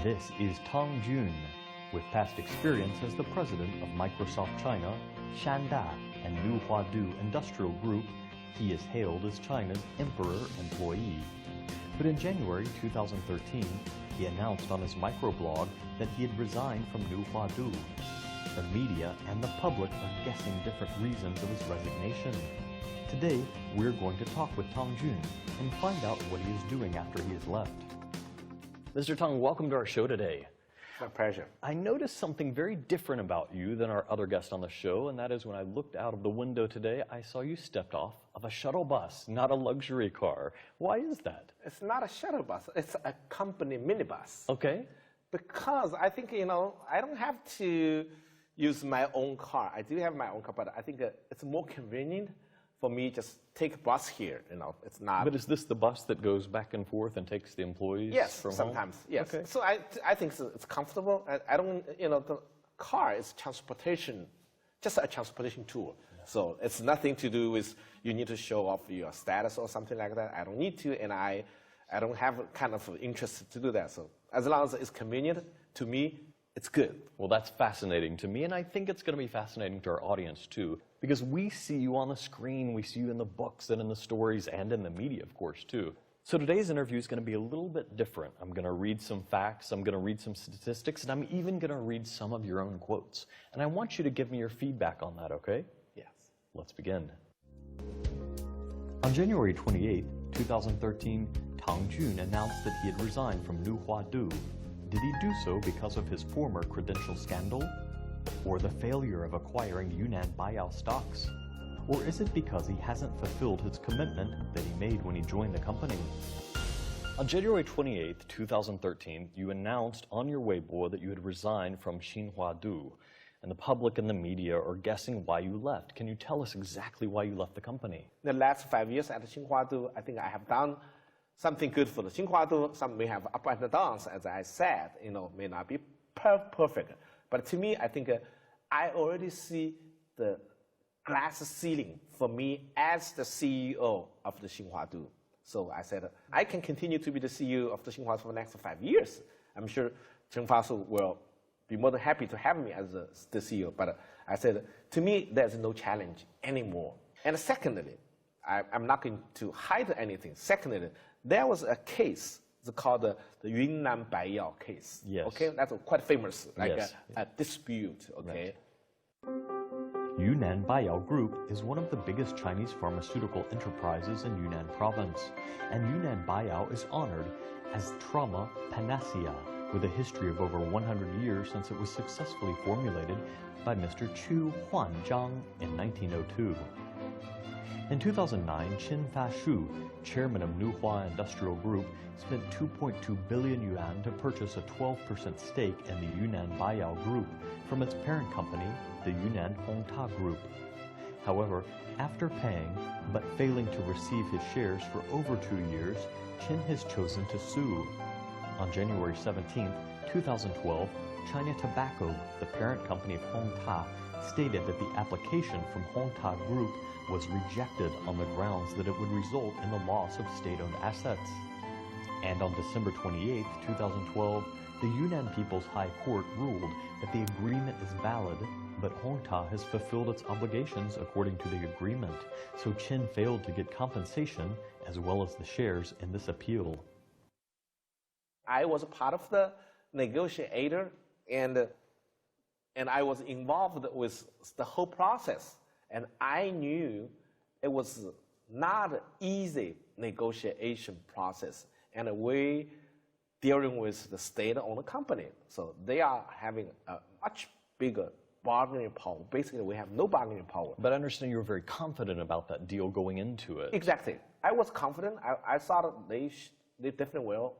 This is Tang Juan. With past experience as the president of Microsoft China, Xinhua and Xinhua Do Industrial Group, he is hailed as China's emperor employee. But in January 2013, he announced on his microblog that he had resigned from Xinhua Do. The media and the public are guessing different reasons of his resignation. Today, we're going to talk with Tang Juan and find out what he is doing after he has left. Mr. Tang, welcome to our show today. My pleasure. I noticed something very different about you than our other guests on the show, and that is when I looked out of the window today, I saw you stepped off of a shuttle bus, not a luxury car. Why is that? It's not a shuttle bus. It's a company minibus. Okay. Because I think, I don't have to use my own car. I do have my own car, but I think it's more convenient for me just take a bus here, It's not. But is this the bus that goes back and forth and takes the employees from sometimes, home? Yes. Okay. So I think it's comfortable. I don't, the car is transportation, just a transportation tool. Yeah. So it's nothing to do with you need to show off your status or something like that. I don't need to, and I don't have kind of interest to do that. So as long as it's convenient to me, it's good. Well, that's fascinating to me, and I think it's going to be fascinating to our audience, too, because we see you on the screen, we see you in the books and in the stories and in the media, of course, too. So today's interview is going to be a little bit different. I'm going to read some facts, I'm going to read some statistics, and I'm even going to read some of your own quotes. And I want you to give me your feedback on that, okay? Yes. Let's begin. On January 28, 2013, Tang Juan announced that he had resigned from Xinhua Do. Did he do so because of his former credential scandal? Or the failure of acquiring Yunnan Buyout stocks? Or is it because he hasn't fulfilled his commitment that he made when he joined the company? On January 28, 2013, you announced on your Weibo that you had resigned from Xinhua Do, and the public and the media are guessing why you left. Can you tell us exactly why you left the company? The last 5 years at Xinhua Do, I think I have done something good for the Xinhua Do. Some may have up and downs, as I said, may not be perfect. But to me, I think I already see the glass ceiling for me as the CEO of the Xinhua Do. So I said, I can continue to be the CEO of the Xinhua for the next 5 years. I'm sure Chen Fasu will be more than happy to have me as the CEO. But I said, to me, there's no challenge anymore. And secondly, I'm not going to hide anything. Secondly, there was a case called the Yunnan Buyout case. Yes. Okay, that's quite famous, like yes. a dispute. Okay. Right. Yunnan Buyout Group is one of the biggest Chinese pharmaceutical enterprises in Yunnan province, and Yunnan Buyout is honored as trauma panacea, with a history of over 100 years since it was successfully formulated by Mr. Chu Huanzhang in 1902. In 2009, Qin Fashu, chairman of Xinhua Industrial Group, spent 2.2 billion yuan to purchase a 12% stake in the Yunnan Buyout Group from its parent company, the Yunnan Hongta Group. However, after paying but failing to receive his shares for over 2 years, Qin has chosen to sue. On January 17, 2012, China Tobacco, the parent company of Hongta, stated that the application from Hongta Group was rejected on the grounds that it would result in the loss of state-owned assets. And on December 28, 2012, the Yunnan People's High Court ruled that the agreement is valid, but Hongta has fulfilled its obligations according to the agreement, so Qin failed to get compensation as well as the shares in this appeal. I was a part of the negotiator, and I was involved with the whole process. And I knew it was not an easy negotiation process. And we dealing with the state-owned company. So they are having a much bigger bargaining power. Basically, we have no bargaining power. But I understand you were very confident about that deal going into it. Exactly. I was confident. I thought they definitely will.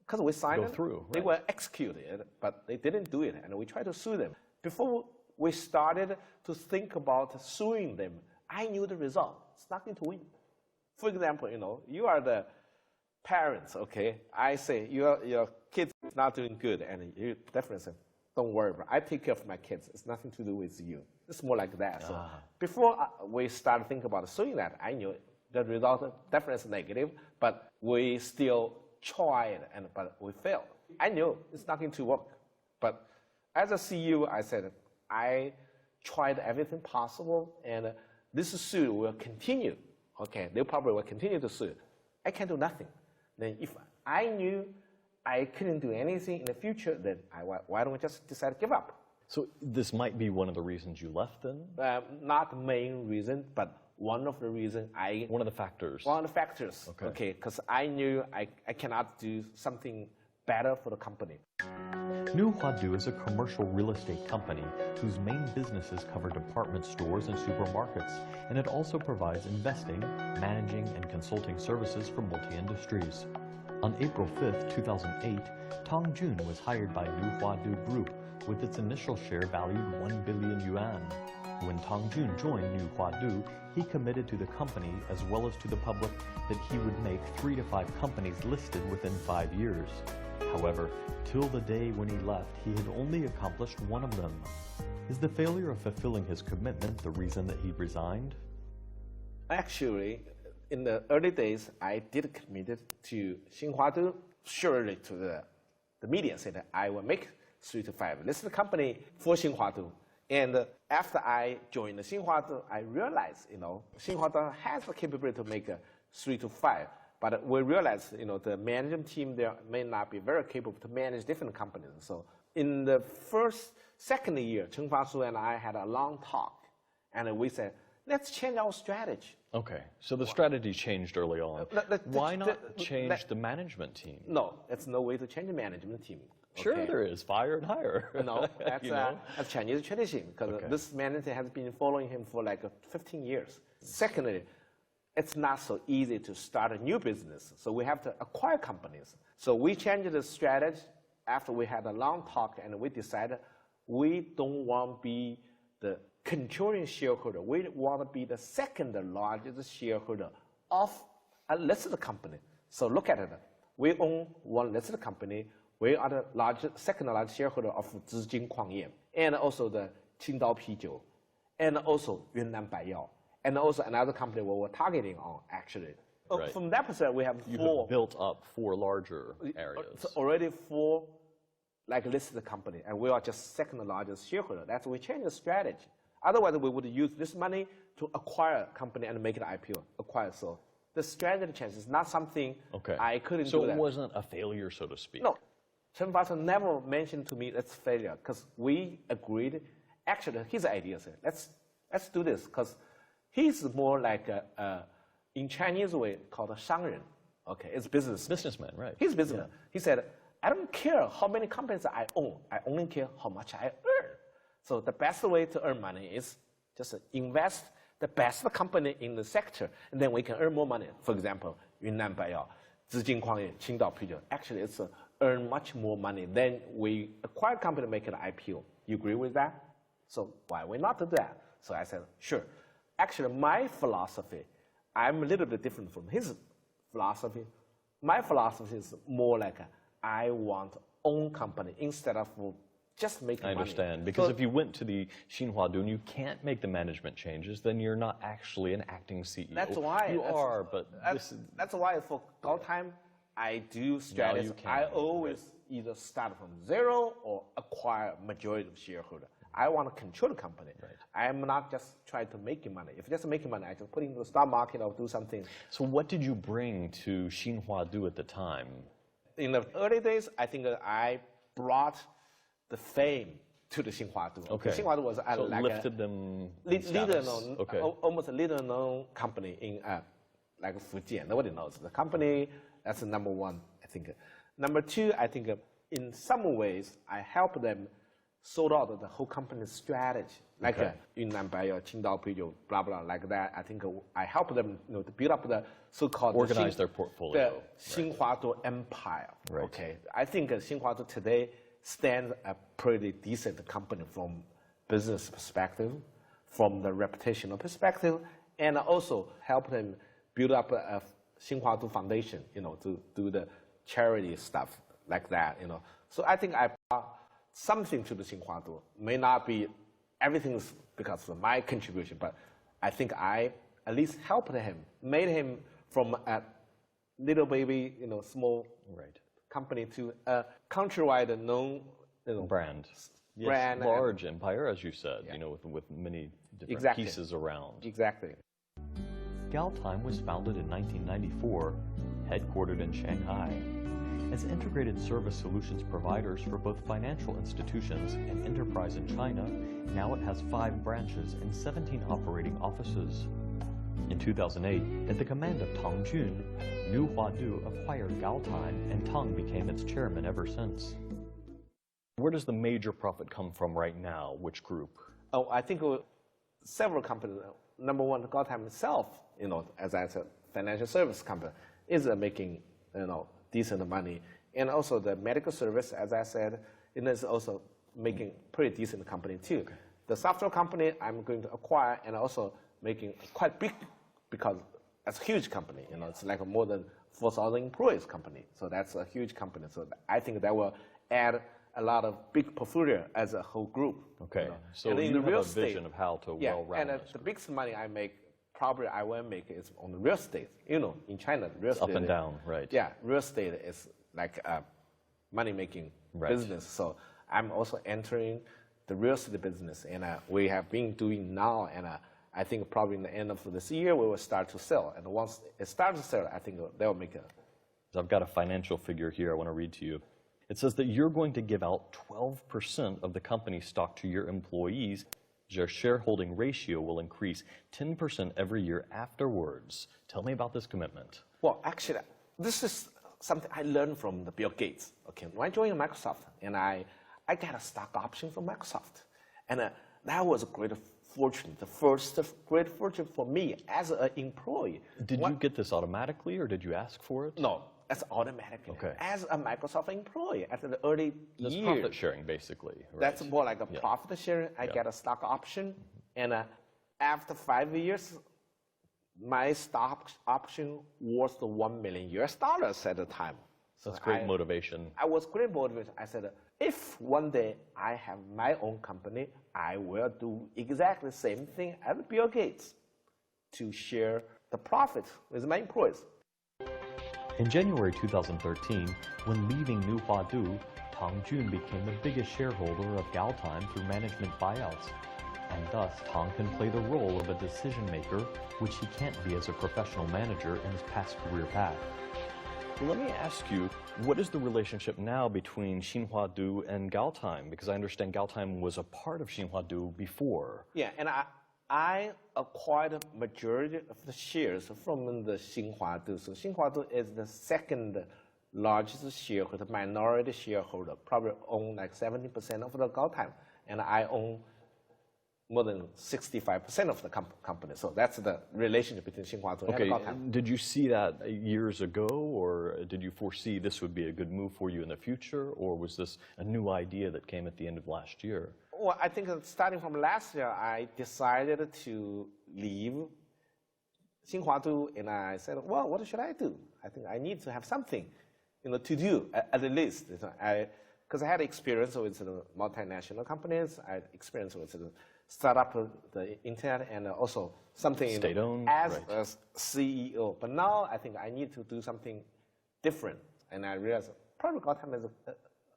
Because we signed it, through, right. They were executed, but they didn't do it, and we tried to sue them. Before we started to think about suing them, I knew the result. It's not going to win. For example, you are the parents, okay? I say, your kid is not doing good, and you definitely say, don't worry, I take care of my kids. It's nothing to do with you. It's more like that. So before we started thinking about suing that, I knew the result definitely is negative, but we still tried, but we failed. I knew it's not going to work. But as a CEO, I said, I tried everything possible, and this suit will continue. Okay, they probably will continue to sue. I can do nothing. Then if I knew I couldn't do anything in the future, then why don't we just decide to give up? So this might be one of the reasons you left then? Not the main reason, but one of the reasons One of the factors. One of the factors, okay, because I knew I cannot do something better for the company. Xinhua Do is a commercial real estate company whose main businesses cover department stores and supermarkets, and it also provides investing, managing, and consulting services for multi-industries. On April 5, 2008, Tang Juan was hired by Xinhua Do Group with its initial share valued 1 billion yuan. When Tang Juan joined Xinhua Do, he committed to the company as well as to the public that he would make 3 to 5 companies listed within 5 years. However, till the day when he left, he had only accomplished one of them. Is the failure of fulfilling his commitment the reason that he resigned? Actually, in the early days, I did commit to Xinhua Do, surely to the media said that I will make 3 to 5 listed company for Xinhua Do. And after I joined Xinhua Do, I realized, Xinhua Do has the capability to make 3 to 5. But we realized, the management team there may not be very capable to manage different companies. So in the second year, Chen Fa-Su and I had a long talk, and we said, let's change our strategy. Okay, so the strategy changed early on. Why not change the management team? No, there's no way to change the management team. Okay? Sure there is, fire and hire. No, that's Chinese tradition, because this management has been following him for like 15 years. Secondly, it's not so easy to start a new business, so we have to acquire companies. So we changed the strategy after we had a long talk, and we decided we don't want to be the controlling shareholder. We want to be the second largest shareholder of a listed company. So look at it. We own one listed company. We are the second largest shareholder of Zijin Kuangye, and also the Qingdao Pijiu, and also Yunnan Buyout, and also another company we were targeting on, actually. Right. From that perspective, we have You four. have built up 4 larger areas. So already 4 listed company, and we are just second largest shareholder. That's why we changed the strategy. Otherwise, we would use this money to acquire a company and make it IPO, acquire. So the strategy change is not something I couldn't do. So it wasn't a failure, so to speak. No. Chen Fa-Su never mentioned to me it's failure, because we agreed. Actually, his idea said, let's do this, because he's more like in Chinese way called a shangren. Okay, it's business. Businessman, right. He's businessman. Yeah. He said, I don't care how many companies I own. I only care how much I earn. So the best way to earn money is just invest the best company in the sector, and then we can earn more money. For example, Yunnan Buyout, Zijin Kuangye, Qingdao Pijiu. Actually, it's earn much more money than we acquire company make an IPO. You agree with that? So why we not do that? So I said, sure. Actually, my philosophy, I'm a little bit different from his philosophy. My philosophy is more like I want own company instead of just making money. I understand, because if you went to the Xinhua Do and you can't make the management changes, then you're not actually an acting CEO. That's why. You are, but that's why for Gaotime, I do strategies. I always either start from 0 or acquire majority of shareholder. I want to control the company. Right. I'm not just trying to make money. If just making money, I just put it into the stock market or do something. So what did you bring to Xinhua Do at the time? In the early days, I think I brought the fame to the Xinhua Do. Okay. Xinhua Do was so like lifted them leader known, almost a leader known company in like Fujian. Nobody knows the company. That's number 1, I think. Number 2, I think in some ways I help them sort out the whole company's strategy, like Yunnan Buyout, Qingdao Pijiu, blah blah, like that. I think I help them, to build up the so-called organize their portfolio, the Xinhua Do empire. Right. Okay, I think Xinhua Do today stands a pretty decent company from business perspective, from the reputational perspective, and also help them build up a Xinhua Do Foundation, to do the charity stuff like that, So I think I brought something to the Xinhua Do. May not be everything because of my contribution, but I think I at least helped him, made him from a little baby, small Right. company to a countrywide known Brand. Yes, brand. large empire, as you said, Yeah. with many different Exactly. pieces around. Exactly. Galtime was founded in 1994, headquartered in Shanghai. As integrated service solutions providers for both financial institutions and enterprise in China, now it has 5 branches and 17 operating offices. In 2008, at the command of Tang Juan, Xinhua Do acquired Gaotime, and Tang became its chairman ever since. Where does the major profit come from right now? Which group? Oh, I think several companies. Number one, Gaotime itself, as I said, financial service company, is making, decent money. And also the medical service, as I said, it is also making pretty decent company too. Okay. The software company I'm going to acquire and also making quite big because it's a huge company. It's like more than 4,000 employees company. So that's a huge company. So I think that will add a lot of big portfolio as a whole group. Okay, so and you in the have real a vision estate, of how to yeah, well-round and this the group. biggest money I make, probably I will make is on the real estate. In China, real estate. Up and down, right. Yeah, real estate is like a money-making Right. business. So I'm also entering the real estate business, and we have been doing now, and I think probably in the end of this year we will start to sell. And once it starts to sell, I think they'll make a. I've got a financial figure here I want to read to you. It says that you're going to give out 12% of the company's stock to your employees. Your shareholding ratio will increase 10% every year afterwards. Tell me about this commitment. Well, actually, this is something I learned from the Bill Gates. Okay, when I joined Microsoft, and I got a stock option from Microsoft, and that was a great fortune, the first great fortune for me as an employee. Did you get this automatically, or did you ask for it? No, that's automatic. Okay. As a Microsoft employee at the early That's years. profit sharing, basically. Right? That's more like a Yeah. profit sharing. I get a stock option, and after 5 years, my stock option was the $1 million at the time. So That's great motivation. I was great motivation. I said, if one day I have my own company, I will do exactly the same thing as Bill Gates to share the profit with my employees. In January 2013, when leaving Xinhua Do, Tang Juan became the biggest shareholder of Galtime through management buyouts. And thus, Tang can play the role of a decision maker, which he can't be as a professional manager in his past career path. Well, let me ask you, what is the relationship now between Xinhua Do and Galtime? Because I understand Galtime was a part of Xinhua Do before. Yeah, and I acquired a majority of the shares from the Xinhua Do. So Xinhua Do is the second largest shareholder, minority shareholder, probably own like 70% of the Gaotime, and I own more than 65% of the company. So that's the relationship between Xinhua Do and Gaotime. Did you see that years ago, or did you foresee this would be a good move for you in the future, or was this a new idea that came at the end of last year? Well, I think starting from last year, I decided to leave Xinhua Do, and I said, well, what should I do? I think I need to have something, to do at least. Because I had experience with the multinational companies, I had experience with the startup, the internet, and also something state-owned as right. a CEO. But now I think I need to do something different, and I realized probably Gaotime is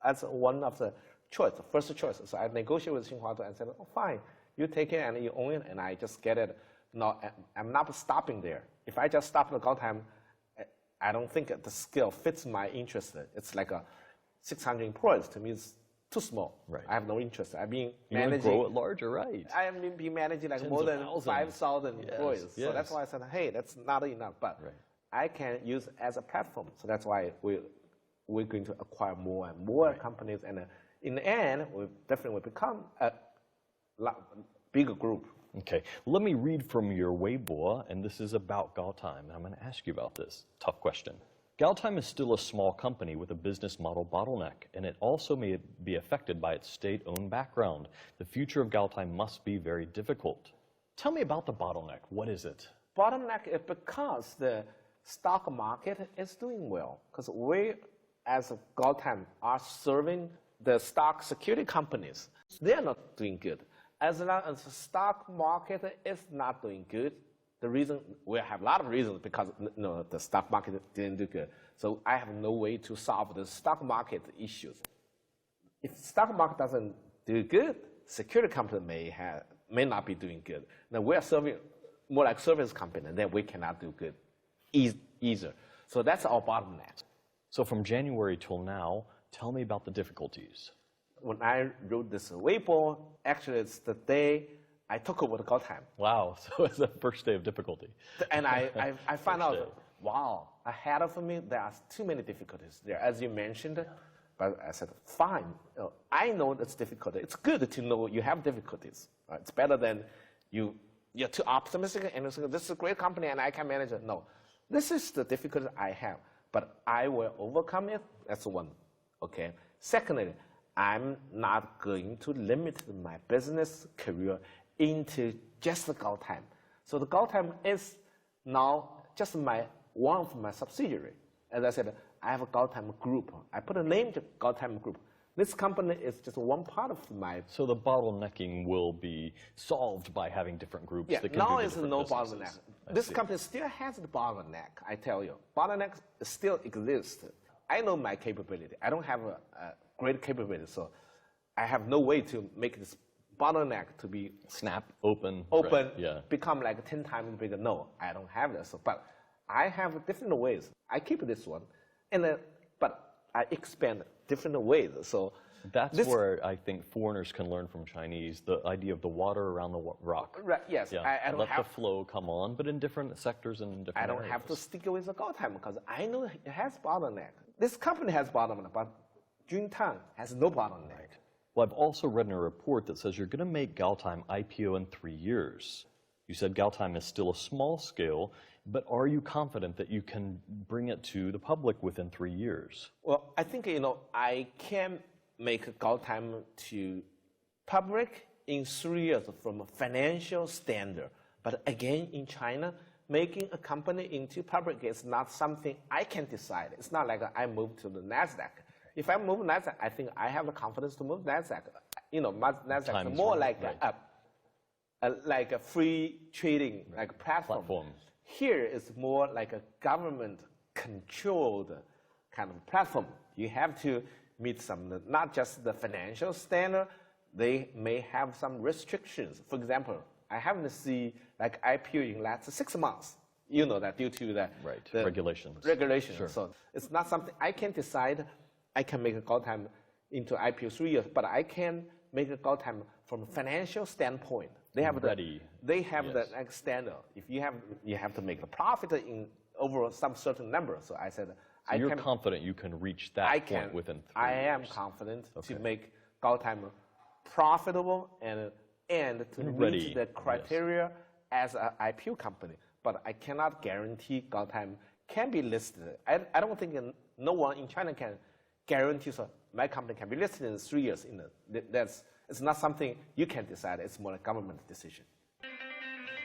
as one of the choice, the first choice. So I negotiated with Xinhua Do and said, oh, fine, you take it and you own it, and I just get it. No, I'm not stopping there. If I just stop the Gaotime, I don't think the scale fits my interest. It's like 600 employees. To me, it's too small. Right. I have no interest. I've been You managing. grow it larger, right? I have been managing like Tens more of than thousands. 5,000 Yes, employees. yes. So that's why I said, hey, that's not enough. But Right. I can use it as a platform. So that's why we're going to acquire more and more companies. And in the end, we definitely will become a bigger group. Okay, let me read from your Weibo, and this is about Gaotime, and I'm going to ask you about this. Tough question. Gaotime is still a small company with a business model bottleneck, and it also may be affected by its state-owned background. The future of Gaotime must be very difficult. Tell me about the bottleneck. What is it? Bottleneck is because the stock market is doing well. Because we, as a Gaotime, are serving the stock security companies. They are not doing good. As long as the stock market is not doing good, The reason, we have a lot of reasons because the stock market didn't do good. So I have no way to solve the stock market issues. If stock market doesn't do good, security company may not be doing good. Now we are serving more like service company, then we cannot do good either. So that's our bottleneck. So from January till now, tell me about the difficulties. When I wrote this Weibo, actually it's the day I took over the Gaotime. Wow, so it's the first day of difficulty. And I found out, wow, ahead of me, there are too many difficulties there, as you mentioned. But I said, fine, I know it's difficult. It's good to know you have difficulties. It's better than you're too optimistic and you say, this is a great company and I can manage it. No, this is the difficulty I have, but I will overcome it. That's one, okay? Secondly, I'm not going to limit my business career into just the Gaotime. So the Gaotime is now just one of my subsidiary. As I said, I have a Gaotime group. I put a name to Gaotime group. This company is just one part of my... So the bottlenecking will be solved by having different groups that can now do is no bottleneck. This company still has the bottleneck, I tell you. Bottleneck still exists. I know my capability. I don't have a great capability, so I have no way to make this bottleneck to be... Snap, open. Open, right, yeah. Become like 10 times bigger. No, I don't have this. But I have different ways. I keep this one, but I expand different ways. So that's where I think foreigners can learn from Chinese, the idea of the water around the rock. Right, yes. Yeah. I don't let the flow come on, but in different sectors and in different areas. Have to stick with the Gaotime because I know it has bottleneck. This company has bottleneck, but Yunnan has no bottleneck. Right. Well, I've also read in a report that says you're going to make Galtime IPO in 3 years. You said Galtime is still a small scale, but are you confident that you can bring it to the public within 3 years? Well, I think, I can make Gaotime to public in 3 years from a financial standard. But again, in China, making a company into public is not something I can decide. It's not like I move to the NASDAQ. If I move NASDAQ, I think I have the confidence to move NASDAQ. NASDAQ is more like like a free trading platform. Here it's more like a government-controlled kind of platform. You have to meet some, not just the financial standard, they may have some restrictions. For example, I haven't seen IPO in last 6 months. You know that due to the regulations. Sure. So it's not something I can decide. I can make a Gaotime into IPO 3 years, but I can make a Gaotime from a financial standpoint. They have the standard. If you have to make a profit in over some certain number. So I said, so you're confident you can reach that point within 3 years. I am confident to make Gaotime profitable and to reach the criteria as an IPO company. But I cannot guarantee Gaotime can be listed. I don't think no one in China can guarantee my company can be listed in 3 years. It's not something you can decide. It's more a government decision.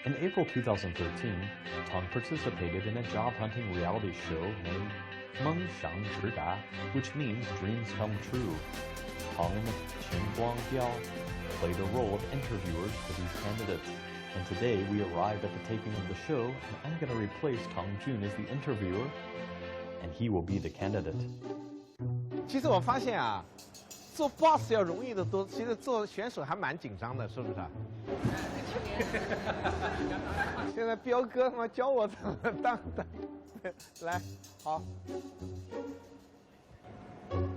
In April 2013, Tang participated in a job-hunting reality show named Money-Tang, which means dreams come true. Tang and Xinhua Do played a role of interviewers for these candidates. And today we arrived at the taping of the show, and I'm going to replace Tang Juan as the interviewer, and he will be the candidate. 其实我发现啊，做 boss 要容易得多，其实做选手还蛮紧张的，是不是？现在彪哥他妈教我怎么当的，来，好。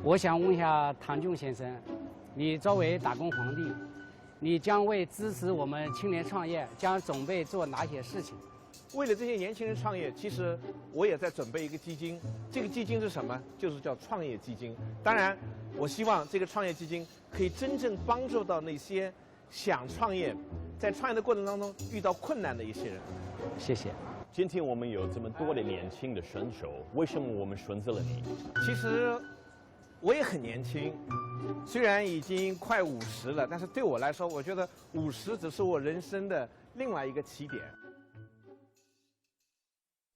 我想问一下唐俊先生，你作为打工皇帝，你将为支持我们青年创业，将准备做哪些事情？ 为了这些年轻人创业，其实我也在准备一个基金。这个基金是什么？就是叫创业基金。当然，我希望这个创业基金可以真正帮助到那些想创业，在创业的过程当中遇到困难的一些人。谢谢。今天我们有这么多的年轻的选手，为什么我们选择了你？其实我也很年轻，虽然已经快50了，但是对我来说，我觉得50只是我人生的另外一个起点。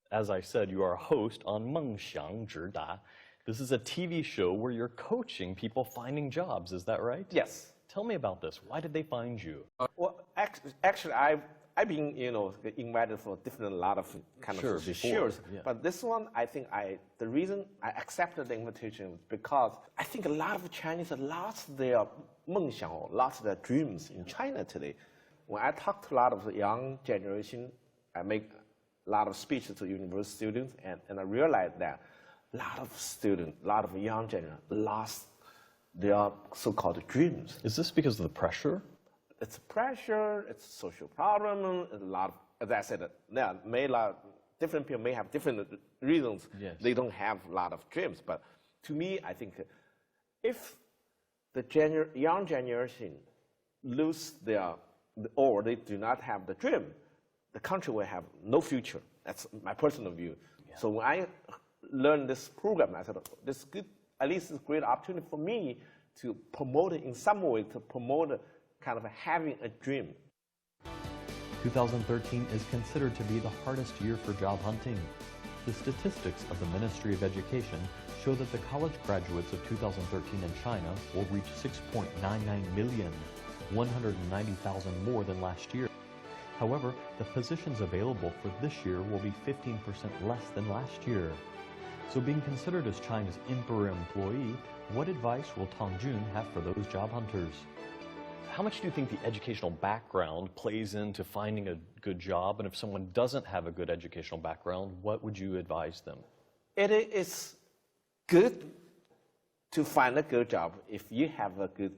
As I said, you are a host on 梦想直达. This is a TV show where you're coaching people finding jobs. Is that right? Yes. Tell me about this. Why did they find you? Well, actually, I've been, invited for a lot of kind Sure, of before, shows. yeah. But this one, I think the reason I accepted the invitation is because I think a lot of Chinese lost their 梦想, or lost their dreams in China today. When I talk to a lot of the young generation, I make a lot of speeches to university students, and I realize that a lot of students, a lot of young generation lost their so-called dreams. Is this because of the pressure? It's pressure, it's social problem, a lot of, as I said, different people may have different reasons. Yes. They don't have a lot of dreams. But to me, I think if the young generation lose or they do not have the dream, the country will have no future. That's my personal view. Yeah. So when I learned this program, I said, this good, at least it's a great opportunity for me to promote it in some way, to promote kind of having a dream. 2013 is considered to be the hardest year for job hunting. The statistics of the Ministry of Education show that the college graduates of 2013 in China will reach 6.99 million, 190,000 more than last year. However, the positions available for this year will be 15% less than last year. So being considered as China's emperor employee, what advice will Tang Juan have for those job hunters? How much do you think the educational background plays into finding a good job? And if someone doesn't have a good educational background, what would you advise them? It is good to find a good job if you have a good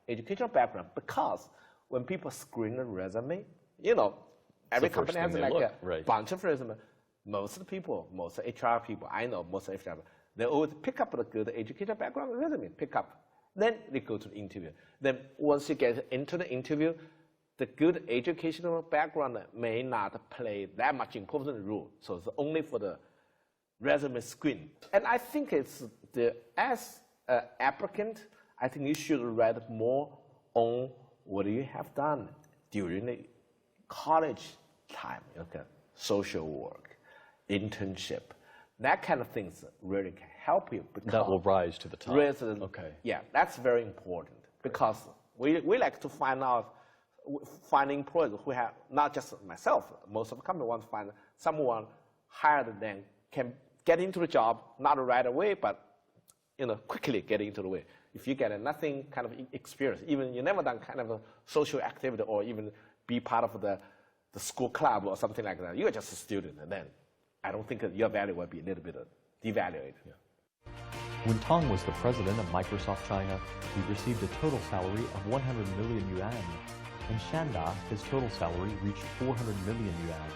educational background, because when people screen a resume, every company has like a bunch of resume. Most of the people, most HR people, I know most HR people, they always pick up the good educational background resume, pick up. Then they go to the interview. Then once you get into the interview, the good educational background may not play that much important role. So it's only for the resume screen. And I think as an applicant, I think you should write more on what you have done during the college time, social work, internship. That kind of things really can help you. That will rise to the top. Okay. Yeah, that's very important, because we like to find employees who have, not just myself, most of the company want to find someone hired than can get into the job, not right away, but quickly get into the way. If you get nothing kind of experience, even you never done kind of a social activity or even be part of the school club or something like that, you're just a student, and then I don't think your value will be a little bit devalued. Yeah. When Tang was the president of Microsoft China, he received a total salary of 100 million yuan. In Shanda, his total salary reached 400 million yuan.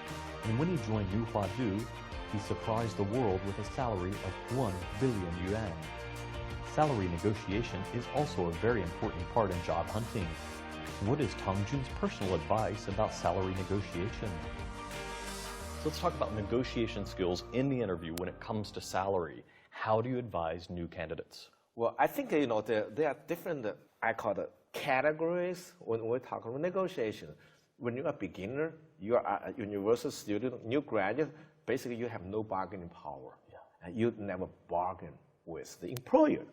And when he joined Xinhua Do, he surprised the world with a salary of 1 billion yuan. Salary negotiation is also a very important part in job hunting. What is Tang Juan's personal advice about salary negotiation? So let's talk about negotiation skills in the interview when it comes to salary. How do you advise new candidates? Well, I think there are different, I call it categories when we talk about negotiation. When you're a beginner, you are a university student, new graduate, basically you have no bargaining power. Yeah. And you never bargain with the employer.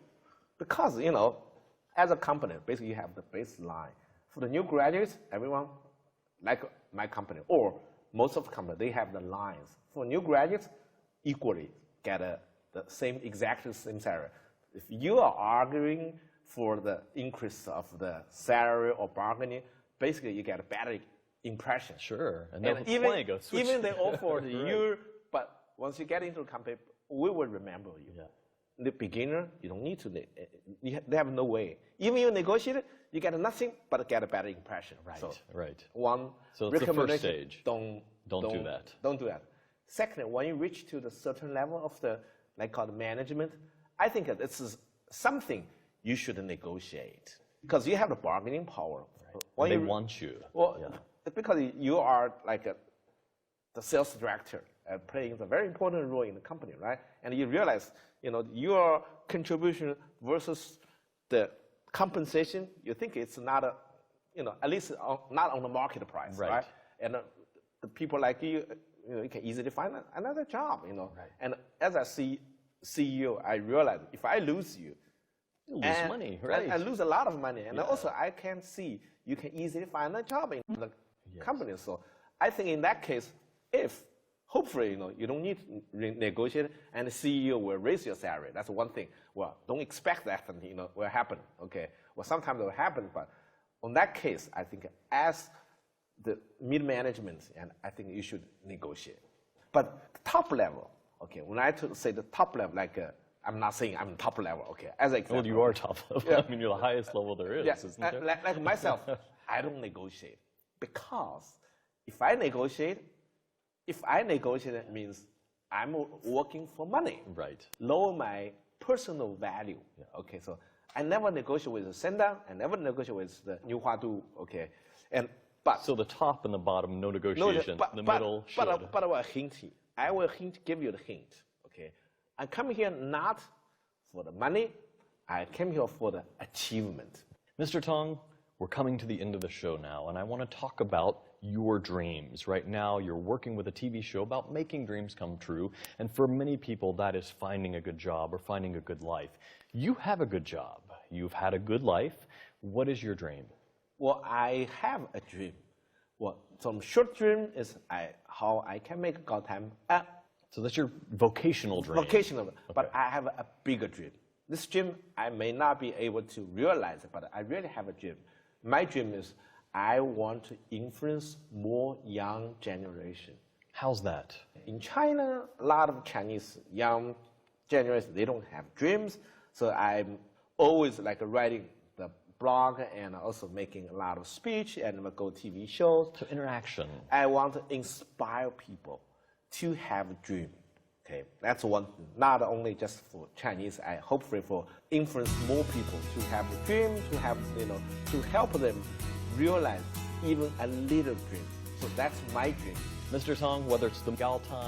Because, as a company, basically you have the baseline. For the new graduates, everyone, like my company, or most of the company, they have the lines. For new graduates, equally get exactly the same salary. If you are arguing for the increase of the salary or bargaining, basically you get a better impression. Sure, and even they offer you, but once you get into the company, we will remember you. Yeah. The beginner, you don't need to. They have no way. Even you negotiate it, you get nothing but get a better impression. Right. So right. So it's the first stage. Don't do that. Don't do that. Second, when you reach to the certain level of the called management, I think this is something you should negotiate, because you have the bargaining power. Right. They want you. Well, it's because you are like the sales director, playing a very important role in the company, right? And you realize, your contribution versus the compensation, you think it's not at least not on the market price, right? And the people like you, you can easily find another job, Right. And as a CEO, I realize if I lose you, lose money, right? I lose a lot of money, and also I can see you can easily find a job in the company. So I think in that case, if hopefully, you don't need to negotiate, and the CEO will raise your salary. That's one thing. Well, don't expect that, will happen, okay? Well, sometimes it will happen, but on that case, I think as the mid-management, and I think you should negotiate. But the top level, okay, when I say the top level, like, I'm not saying I'm top level, okay, as an example. Well, you are top level. Yeah. I mean, you're the highest level there is, isn't there? Like myself, I don't negotiate, because if I negotiate, it means I'm working for money. Right. Lower my personal value. Yeah. Okay, so I never negotiate with the sender. I never negotiate with the Xinhua Do. Okay, but so the top and the bottom, no negotiation. The middle should. But I will hint. I will give you the hint. Okay, I come here not for the money. I came here for the achievement. Mr. Tang, we're coming to the end of the show now, and I want to talk about your dreams. Right now, you're working with a TV show about making dreams come true, and for many people, that is finding a good job or finding a good life. You have a good job. You've had a good life. What is your dream? Well, I have a dream. Well, some short dream is how I can make Galtime. So that's your vocational dream. Vocational, okay. But I have a bigger dream. This dream, I may not be able to realize it, but I really have a dream. My dream is I want to influence more young generation. How's that? In China, a lot of Chinese young generation, they don't have dreams. So I'm always like writing the blog and also making a lot of speech and go TV shows. So interaction. I want to inspire people to have a dream. Okay, that's one thing. Not only just for Chinese, I hopefully for influence more people to have a dream, to have, to help them realize even a little dream. So that's my dream. Mr. Tang, whether it's the Galtime